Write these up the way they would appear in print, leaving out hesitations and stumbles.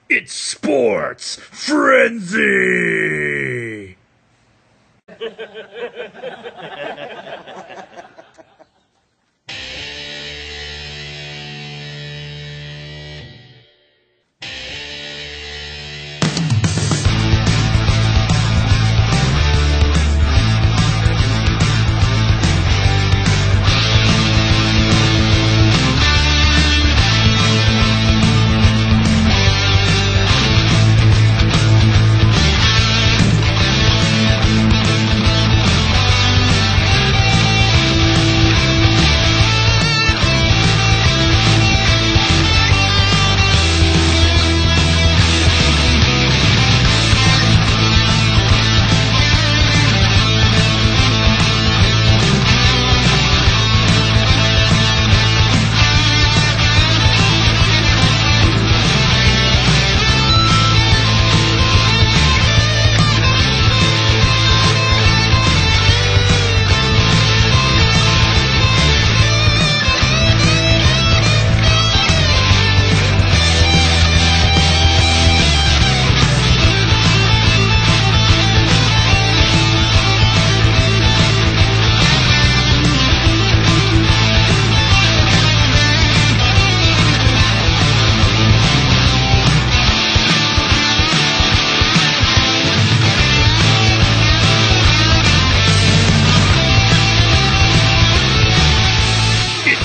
It's Sports Frenzy!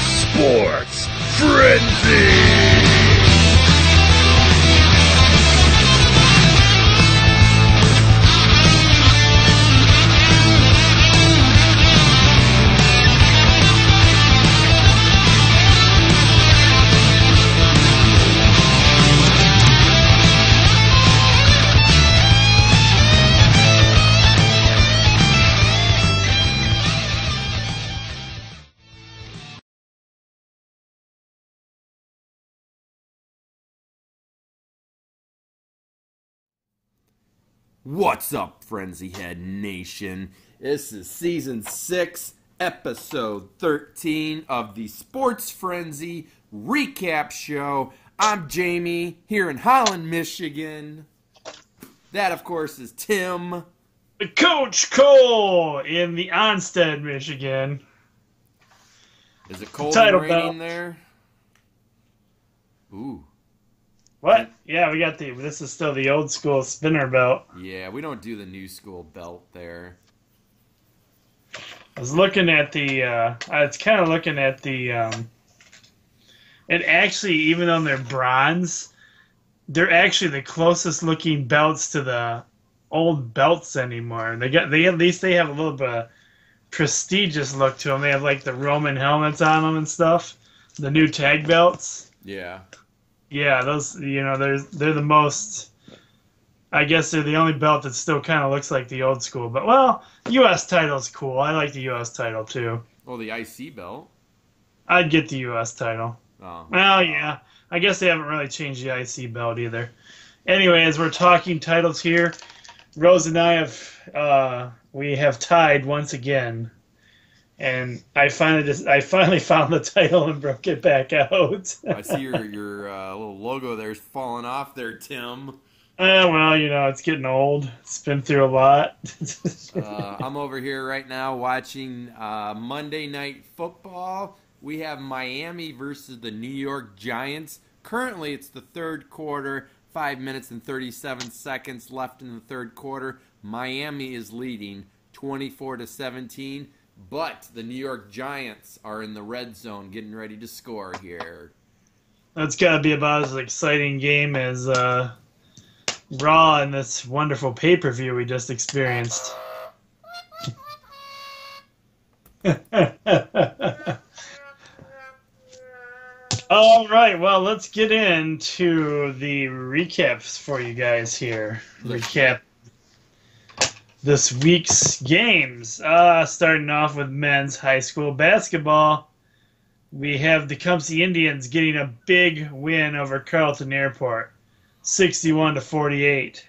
Sports Frenzy! What's up, Frenzy Head Nation? This is Season 6, Episode 13 of the Sports Frenzy Recap Show. I'm Jamie, here in Holland, Michigan. That, of course, is Tim. Coach Cole in the Onstead, Michigan. Is it cold and raining there? Ooh. What? Yeah, we got this is still the old school spinner belt. Yeah, we don't do the new school belt there. I was looking at and actually, even though they're bronze, they're actually the closest looking belts to the old belts anymore. At least they have a little bit of prestigious look to them. They have like the Roman helmets on them and stuff. The new tag belts. Yeah. Yeah, those, they're the most, I guess they're the only belt that still kind of looks like the old school. But, well, U.S. title's cool. I like the U.S. title, too. Well, the IC belt. I'd get the U.S. title. Oh. Well, yeah. I guess they haven't really changed the IC belt either. Anyway, as we're talking titles here, Rose and I we have tied once again. And I finally found the title and broke it back out. I see your little logo there's falling off there, Tim. Well, it's getting old. It's been through a lot. I'm over here right now watching Monday Night Football. We have Miami versus the New York Giants. Currently, it's the third quarter. 5 minutes and 37 seconds left in the third quarter. Miami is leading 24-17. But the New York Giants are in the red zone getting ready to score here. That's got to be about as exciting game as Raw in this wonderful pay-per-view we just experienced. All right, well, let's get into the recaps for you guys here. Recap this week's games. Starting off with men's high school basketball. We have the Tecumseh Indians getting a big win over Carleton Airport, 61-48.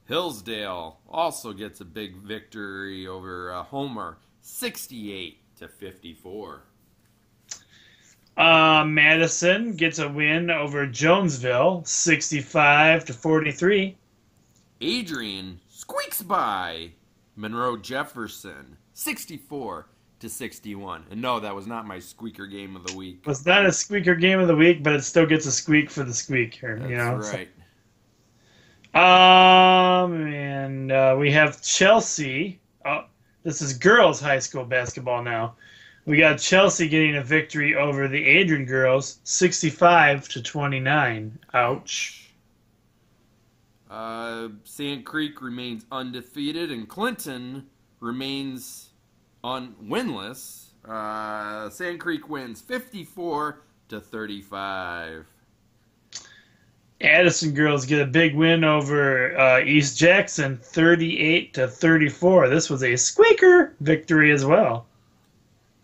Hillsdale also gets a big victory over Homer, 68-54. Madison gets a win over Jonesville, 65-43. Adrian squeaks by Monroe Jefferson, 64-61. And no, that was not my squeaker game of the week. Was not a squeaker game of the week, but it still gets a squeak for the squeaker. That's right. We have Chelsea. Oh, this is girls' high school basketball now. We got Chelsea getting a victory over the Adrian girls, 65-29. Ouch. Sand Creek remains undefeated, and Clinton remains winless. Sand Creek wins 54-35. Addison girls get a big win over East Jackson, 38-34. This was a squeaker victory as well.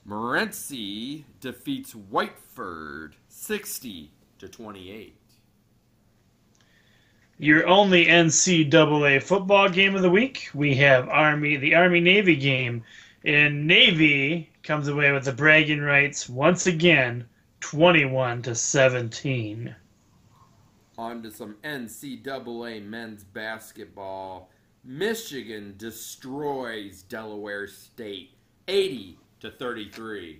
Morenci defeats Whiteford 60-28. Your only NCAA football game of the week, we have the Army-Navy game. And Navy comes away with the bragging rights once again, 21-17. On to some NCAA men's basketball. Michigan destroys Delaware State 80-33.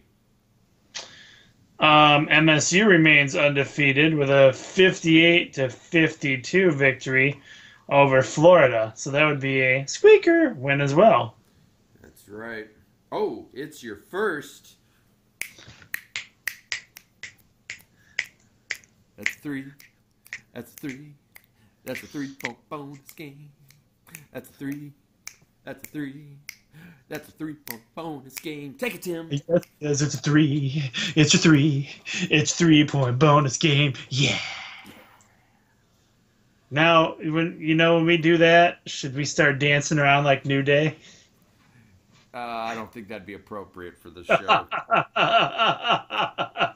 MSU remains undefeated with a 58-52 victory over Florida. So that would be a squeaker win as well. That's right. Oh, it's your first. That's three. That's three. That's a 3-point bonus game. That's a three. That's a three. That's a 3-point bonus game. Take it, Tim. Yes, it's a three. It's a three. It's 3-point bonus game. Yeah. Now, when we do that, should we start dancing around like New Day? I don't think that'd be appropriate for the show.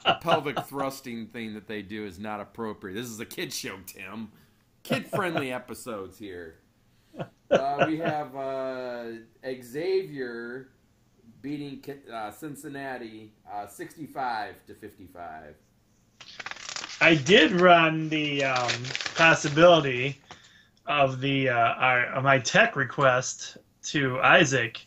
The pelvic thrusting thing that they do is not appropriate. This is a kid show, Tim. Kid-friendly episodes here. We have Xavier beating Cincinnati 65-55. I did run the possibility of my tech request to Isaac,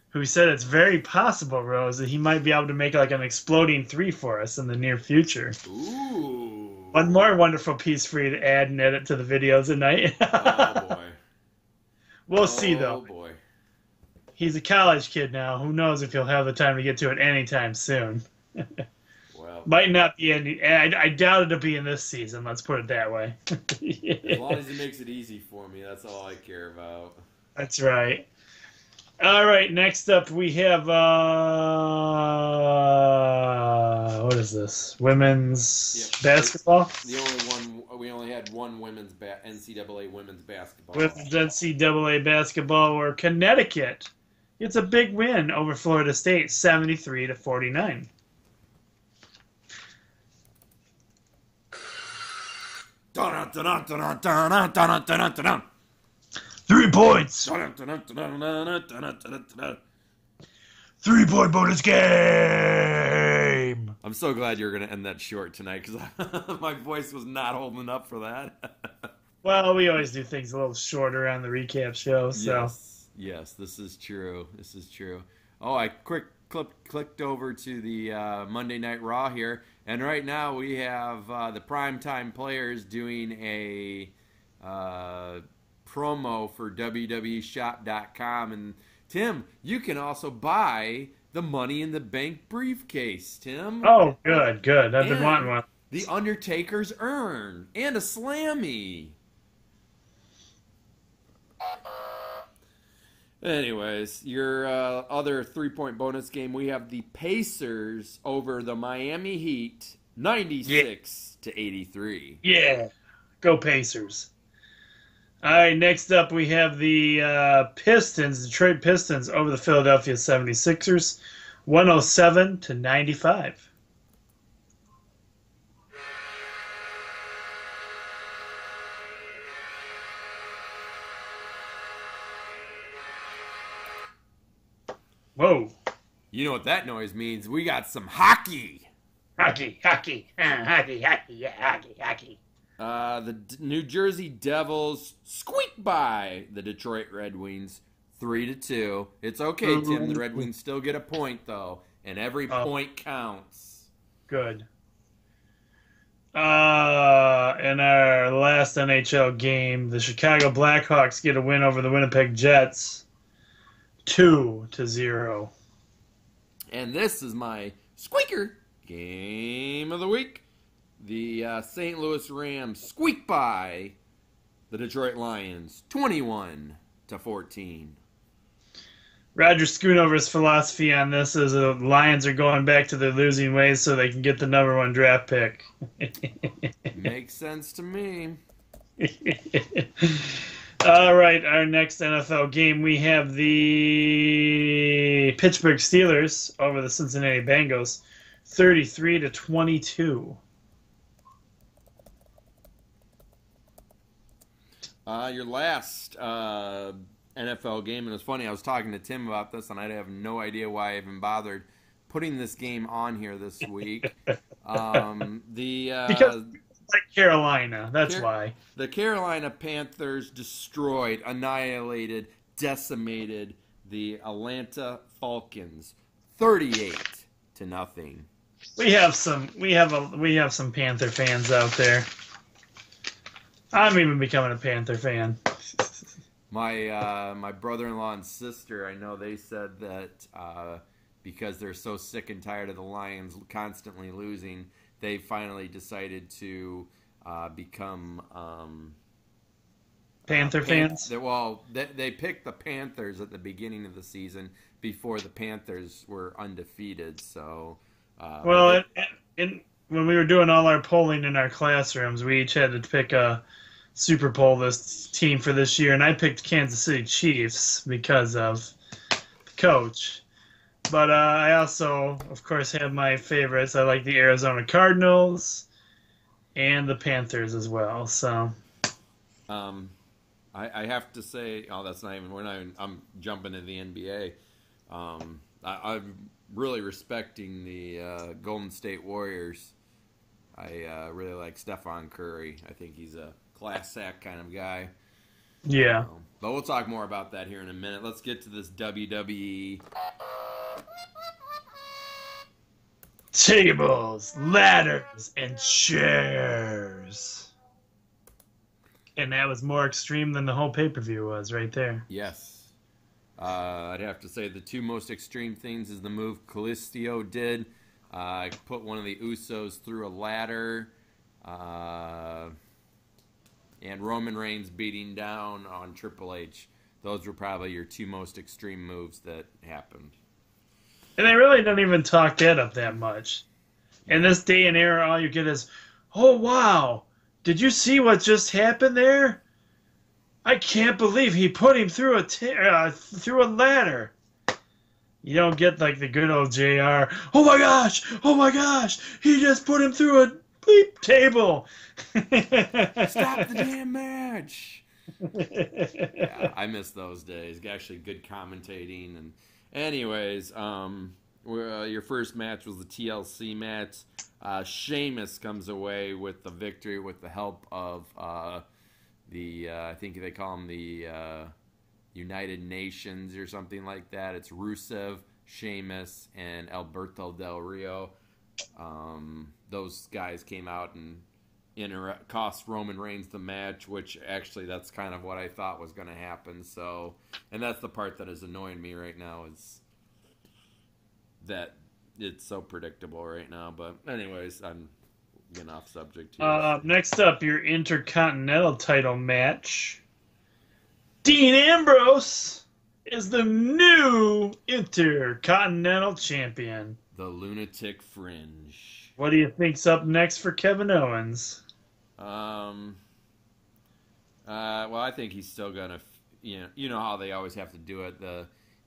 who said it's very possible, Rose, that he might be able to make like an exploding 3 for us in the near future. Ooh. One more wonderful piece for you to add and edit to the videos tonight. Oh, boy. We'll see, though. Oh, boy. He's a college kid now. Who knows if he'll have the time to get to it anytime soon. Well, might not be any. I doubt it'll be in this season. Let's put it that way. as long as he makes it easy for me, that's all I care about. That's right. All right. Next up, we have what is this? Women's basketball. We only had one women's NCAA women's basketball. Women's NCAA basketball, where Connecticut gets a big win over Florida State, 73-49. 3 points. 3-point bonus game. I'm so glad you're going to end that short tonight because my voice was not holding up for that. Well, we always do things a little shorter on the recap show. So yes, this is true. This is true. Oh, I clicked over to the Monday Night Raw here, and right now we have the Primetime Players doing a promo for WWEshop.com. And Tim, you can also buy the Money in the Bank briefcase, Tim. Oh, good. I've been wanting one. The Undertaker's urn and a Slammy. Anyways, your other 3-point bonus game, we have the Pacers over the Miami Heat, 96-83. Yeah, go Pacers. All right, next up we have the Detroit Pistons over the Philadelphia 76ers, 107-95. Whoa. You know what that noise means? We got some hockey. Hockey, hockey, hockey, hockey, yeah, hockey, hockey. New Jersey Devils squeak by the Detroit Red Wings 3-2. It's okay, Tim. The Red Wings still get a point, though, and every point counts. Good. In our last NHL game, the Chicago Blackhawks get a win over the Winnipeg Jets, 2-0. And this is my squeaker game of the week. The St. Louis Rams squeak by the Detroit Lions, 21-14. Roger Schoonover's philosophy on this is the Lions are going back to their losing ways so they can get the number 1 draft pick. Makes sense to me. All right, our next NFL game, we have the Pittsburgh Steelers over the Cincinnati Bengals, 33-22. Your last NFL game, and it's funny, I was talking to Tim about this, and I have no idea why I even bothered putting this game on here this week. Because like Carolina, that's why. The Carolina Panthers destroyed, annihilated, decimated the Atlanta Falcons, 38-0. We have some Panther fans out there. I'm even becoming a Panther fan. My brother-in-law and sister, I know they said that because they're so sick and tired of the Lions constantly losing, they finally decided to become Panther fans. They picked the Panthers at the beginning of the season before the Panthers were undefeated. So, when we were doing all our polling in our classrooms, we each had to pick a Super Bowl this team for this year, and I picked Kansas City Chiefs because of the coach. But I also, of course, have my favorites. I like the Arizona Cardinals and the Panthers as well. So, I have to say, that's not even. I'm jumping into the NBA. I'm really respecting the Golden State Warriors. I really like Stephon Curry. I think he's a class act kind of guy. Yeah. But we'll talk more about that here in a minute. Let's get to this WWE. Tables, ladders, and chairs. And that was more extreme than the whole pay-per-view was right there. Yes. I'd have to say the two most extreme things is the move Calistio did. Put one of the Usos through a ladder. And Roman Reigns beating down on Triple H. Those were probably your two most extreme moves that happened. And they really don't even talk that up that much. In this day and era, all you get is, oh, wow, did you see what just happened there? I can't believe he put him through a ladder. You don't get like the good old JR, oh my gosh, he just put him through a bleep table. Stop the damn match. Yeah, I miss those days. Actually, good commentating. And anyways, your first match was the TLC match. Sheamus comes away with the victory with the help of I think they call them the United Nations or something like that. It's Rusev, Sheamus, and Alberto Del Rio. Those guys came out and cost Roman Reigns the match, which actually that's kind of what I thought was going to happen. So, and that's the part that is annoying me right now is that it's so predictable right now. But anyways, I'm getting off subject here. Next up, your Intercontinental title match. Dean Ambrose is the new Intercontinental Champion. The Lunatic Fringe. What do you think's up next for Kevin Owens? Well, I think he's still gonna, you know how they always have to do it.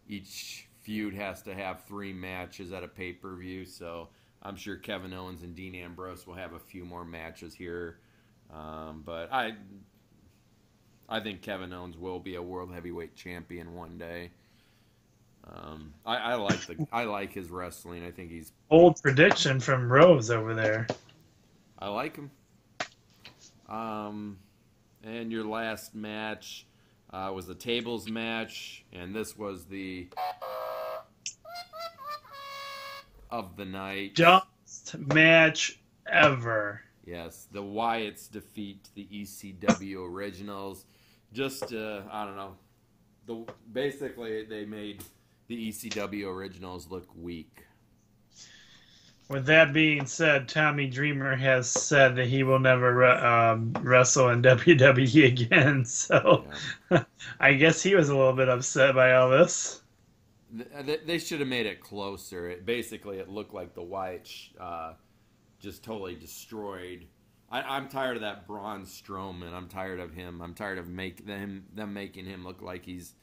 Each feud has to have 3 matches at a pay-per-view, so I'm sure Kevin Owens and Dean Ambrose will have a few more matches here. But I think Kevin Owens will be a world heavyweight champion one day. I like his wrestling. I think he's Old prediction from Rose over there. I like him. And your last match was the tables match, and this was the of the night. Dumbest match ever. Yes, the Wyatts defeat the ECW Originals. Just I don't know. Basically they made the ECW Originals look weak. With that being said, Tommy Dreamer has said that he will never wrestle in WWE again. So yeah. I guess he was a little bit upset by all this. They should have made it closer. It looked like the Wyatts just totally destroyed. I'm tired of that Braun Strowman. I'm tired of him. I'm tired of them making him look like he's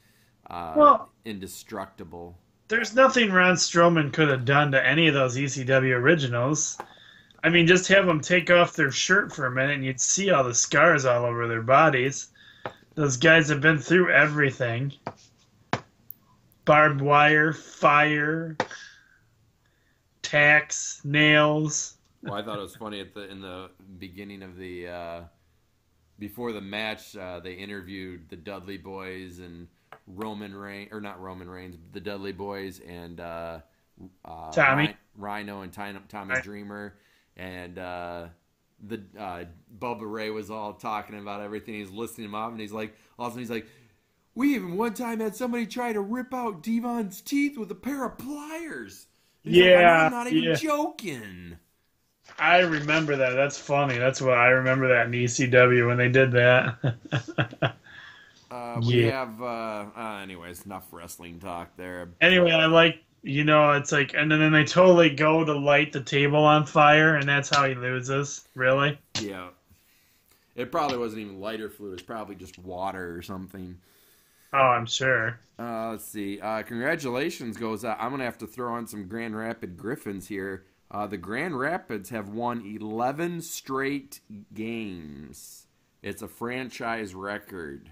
indestructible. There's nothing Ron Strowman could have done to any of those ECW Originals. I mean, just have them take off their shirt for a minute and you'd see all the scars all over their bodies. Those guys have been through everything. Barbed wire, fire, tacks, nails. Well, I thought it was funny in the beginning of before the match, they interviewed the Dudley Boys and not Roman Reigns, the Dudley Boys and Tommy Rhino and Tommy Dreamer, and the Bubba Ray was all talking about everything. He's listening to him off, and he's like, we even one time had somebody try to rip out Devon's teeth with a pair of pliers. I'm not even joking. I remember that. That's funny. That's what I remember that in ECW when they did that. We have, anyways, enough wrestling talk there. Anyway, it's like, and then they totally go to light the table on fire, and that's how he loses. Really? Yeah. It probably wasn't even lighter fluid. It was probably just water or something. Oh, I'm sure. Let's see. Congratulations goes out. I'm going to have to throw on some Grand Rapid Griffins here. The Grand Rapids have won 11 straight games. It's a franchise record.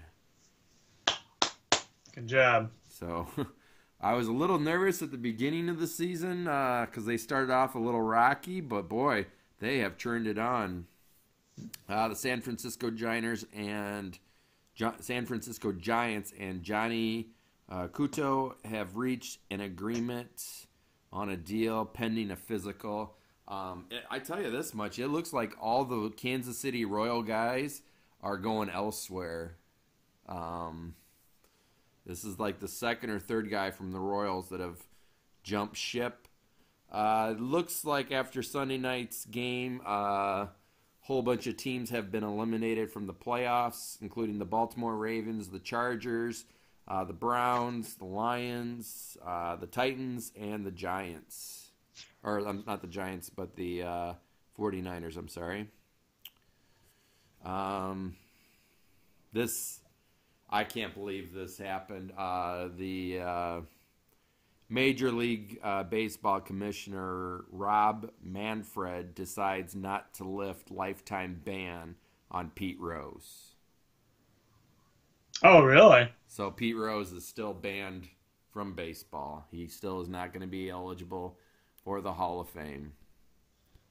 Good job. So, I was a little nervous at the beginning of the season because they started off a little rocky, but boy, they have turned it on. The San Francisco Giants and Johnny Kuto have reached an agreement on a deal pending a physical. I tell you this much, it looks like all the Kansas City Royal guys are going elsewhere. This is like the second or third guy from the Royals that have jumped ship. Looks like after Sunday night's game, a whole bunch of teams have been eliminated from the playoffs, including the Baltimore Ravens, the Chargers, the Browns, the Lions, the Titans, and the Giants. Or not the Giants, but the 49ers, I'm sorry. I can't believe this happened. The Major League Baseball Commissioner Rob Manfred decides not to lift lifetime ban on Pete Rose. Oh, really? So Pete Rose is still banned from baseball. He still is not going to be eligible for the Hall of Fame.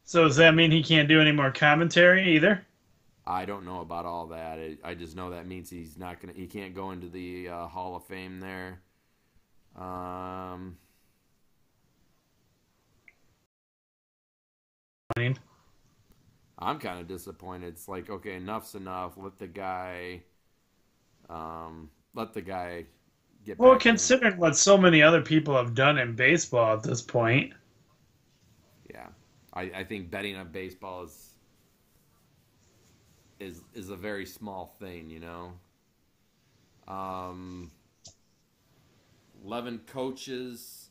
So does that mean he can't do any more commentary either? I don't know about all that. I just know that means he can't go into the Hall of Fame there. I'm kind of disappointed. It's like, okay, enough's enough. Let the guy get Well, back considering what so many other people have done in baseball at this point. Yeah. I think betting on baseball is a very small thing, you know. 11 coaches.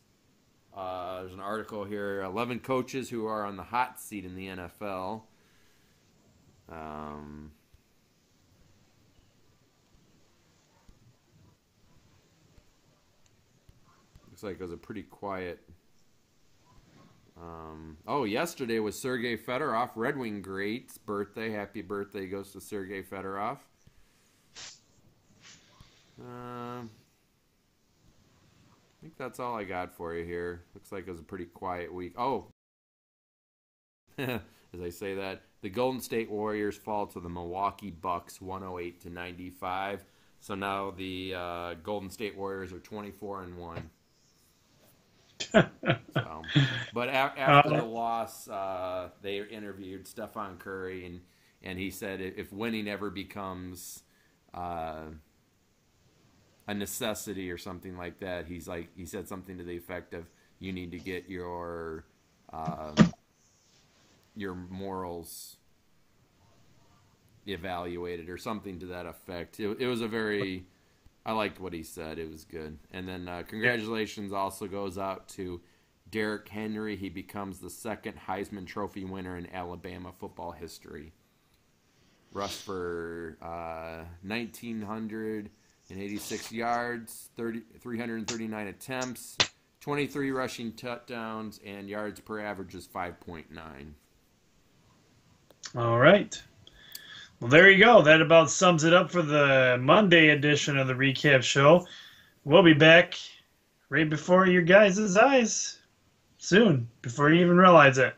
There's an article here. 11 coaches who are on the hot seat in the NFL. Looks like it was a pretty quiet. Yesterday was Sergei Fedorov, Red Wing great's birthday. Happy birthday goes to Sergei Fedorov. I think think that's all I got for you here. Looks like it was a pretty quiet week. Oh, as I say that, the Golden State Warriors fall to the Milwaukee Bucks 108-95. So now the Golden State Warriors are 24-1. So, but after the loss, they interviewed Stephon Curry, and he said if winning ever becomes a necessity or something like that, he said something to the effect of, you need to get your morals evaluated or something to that effect. It was a very, I liked what he said. It was good. And then congratulations also goes out to Derrick Henry. He becomes the second Heisman Trophy winner in Alabama football history. Rushed for 1,986 yards, 339 attempts, 23 rushing touchdowns, and yards per average is 5.9. All right. Well, there you go. That about sums it up for the Monday edition of the Recap Show. We'll be back right before your guys' eyes soon, before you even realize it.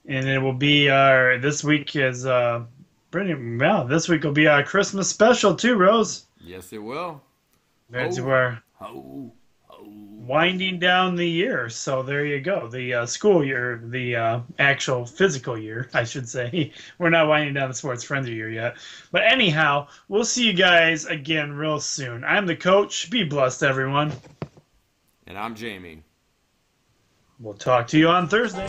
And it will be this week is this week will be our Christmas special too, Rose. Yes, it will. That's where Oh. winding down the year. So there you go. The school year, the actual physical year, I should say. We're not winding down the sports frenzy year yet. But anyhow, we'll see you guys again real soon. I'm the coach. Be blessed, everyone. And I'm Jamie. We'll talk to you on Thursday.